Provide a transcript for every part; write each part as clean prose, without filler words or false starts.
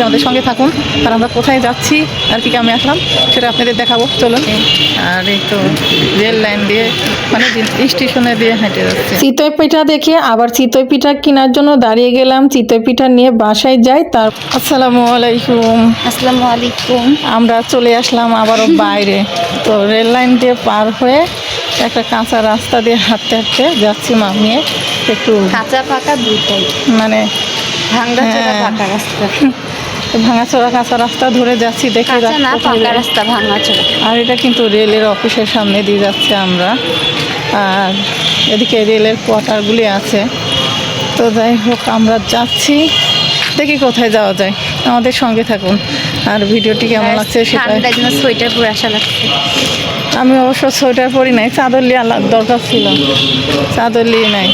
আমাদের সঙ্গে থাকুন। আর আমরা কোথায় যাচ্ছি আর কি আমি আসলাম সেটা আপনাদের দেখাবো, চলুন। আর এই তো রেল লাইন দিয়ে মানে স্টেশনে দিয়ে হেঁটে যাচ্ছে। চিতই পিঠা দেখে আবার চিতই পিঠা কেনার জন্য দাঁড়িয়ে গেলাম। চিতই পিঠা নিয়ে বাসায় যাই। তার আসসালামু আলাইকুম। আসসালামু আলাইকুম। আমরা চলে আসলাম আবারও বাইরে। তো রেল লাইন দিয়ে পার হয়ে একটা কাঁচা রাস্তা দিয়ে হাঁটতে হাঁটতে যাচ্ছি নিয়ে একটু কাঁচা পাকা দুইটাই, মানে ভাঙাচোরা পাকা রাস্তা। ভাঙাচোরা কাঁচা রাস্তা ধরে যাচ্ছি, দেখে কাঁচা না পাকা রাস্তা, ভাঙাচোরা। আর এটা কিন্তু রেলের অফিসের সামনে দিয়ে যাচ্ছে আমরা। আর এদিকে রেলের কোয়ার্টারগুলি আছে। তো যাই হোক আমরা যাচ্ছি, দেখি কোথায় যাওয়া যায়। আমাদের সঙ্গে থাকুন। আর ভিডিওটি কেমন লাগছে সেটা। ঠান্ডার জন্য সোয়েটার পরে আসা লাগছে। আমি অবশ্য সোয়েটার পরি নাই, চাদর লিয়ে দরকার ছিল, চাদর লিয়ে নাই,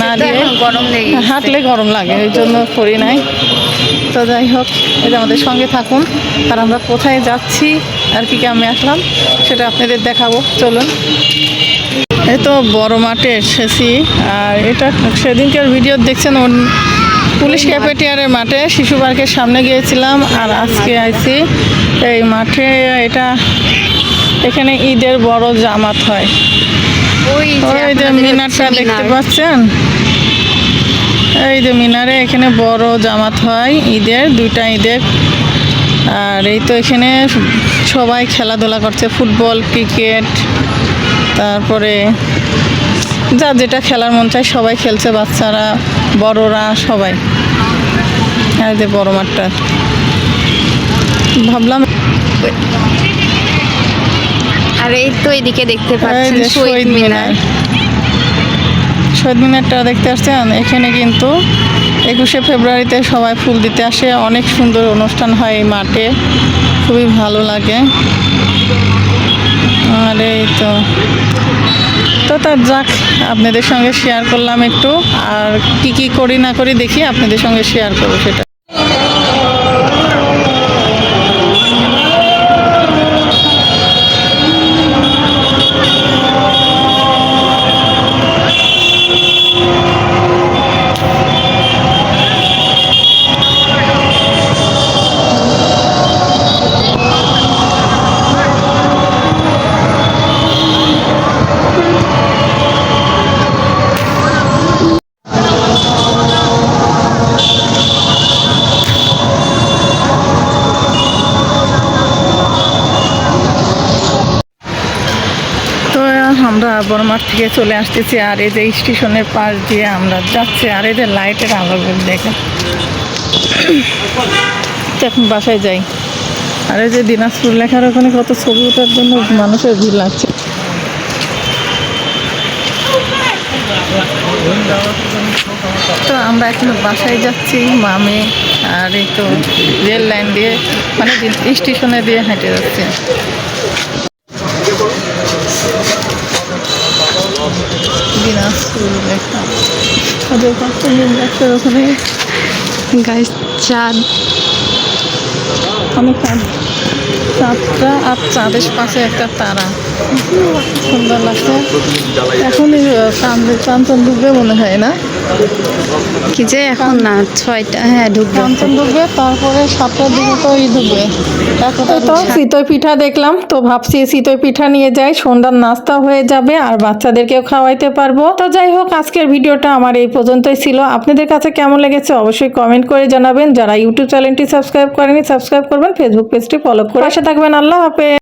না দিয়ে গরম লেগে হাঁটলে গরম লাগে, ওই জন্য পরি নাই। তো যাই হোক, এই যে আমাদের সঙ্গে থাকুন। আর আমরা কোথায় যাচ্ছি আর কি আমি আসলাম সেটা আপনাদের দেখাবো, চলুন। এই তো বড় মাঠে এসেছি। আর এটা সেদিনকার ভিডিও দেখছেন পুলিশ ক্যাফেটেরিয়ার মাঠে, শিশু পার্কের সামনে গিয়েছিলাম। আর আজকে আইছি এই মাঠে। এটা এখানে ঈদের বড় জামাত হয়। ওই যে মিনারটা দেখতে পাচ্ছেন, এই যে মিনারে এখানে বড় জামাত হয় ঈদের, দুইটা ঈদের। আর এই তো এখানে সবাই খেলাধুলা করছে, ফুটবল, ক্রিকেট, তারপরে যা যেটা খেলার মন চায় সবাই খেলছে, বাচ্চারা বড়রা সবাই। আর যে বড় মাঠটা, ভাবলাম। আর এই তো এদিকে দেখতে পাচ্ছেন শহীদ মিনার। শহীদ মিনারটা দেখতে আসছেন। এখানে কিন্তু 21শে ফেব্রুয়ারিতে সবাই ফুল দিতে আসে। অনেক সুন্দর অনুষ্ঠান হয় এই মাঠে, খুবই ভালো লাগে। আর এই তো তার যাক, আপনাদের সঙ্গে শেয়ার করলাম একটু। আর কি করি না করি দেখি আপনাদের সঙ্গে শেয়ার করবো সেটা। আমরা বড়মাঠ থেকে চলে আসতেছি। আর এই যে স্টেশনের পাশ দিয়ে আমরা যাচ্ছি। আর এই যে লাইটের আলোগুলো দেখেন। এখন বাসায় যাই। আর এই যে দিনাজপুর লেখার ওখানে কত ছবি ওঠার জন্য মানুষের ভিড় লাগছে। তো আমরা এখন বাসায় যাচ্ছি মামে। আর এই তো রেল লাইন দিয়ে মানে স্টেশনে দিয়ে হেঁটে যাচ্ছে। দিনাজপুর লেখা ওদের পাশে লেখার ওখানে গাইস চাঁদ, অনেক চাঁদটা আর চাঁদের পাশে একটা তারা, সুন্দর লাগছে। এখনই কাঞ্চন ডুববে মনে হয় না কি যে এখন না 6টা, হ্যাঁ ঢুকবে, কাঞ্চন ডুববে, তারপরে 7টার দিকে তো ডুববে। তো চিতই পিঠা দেখলাম, তো ভাবছি চিতই পিঠা নিয়ে যাই, সন্ধ্যার নাস্তা হয়ে যাবে আর বাচ্চাদেরকেও খাওয়াইতে পারবো। তো যাই হোক, আজকের ভিডিওটা আমার এই পর্যন্তই ছিল। আপনাদের কাছে কেমন লেগেছে অবশ্যই কমেন্ট করে জানাবেন। যারা ইউটিউব চ্যানেলটি সাবস্ক্রাইব করেনি সাবস্ক্রাইব করবেন, ফেসবুক পেজটি ফলো করে পাশে থাকবেন। আল্লাহ হাফেজ।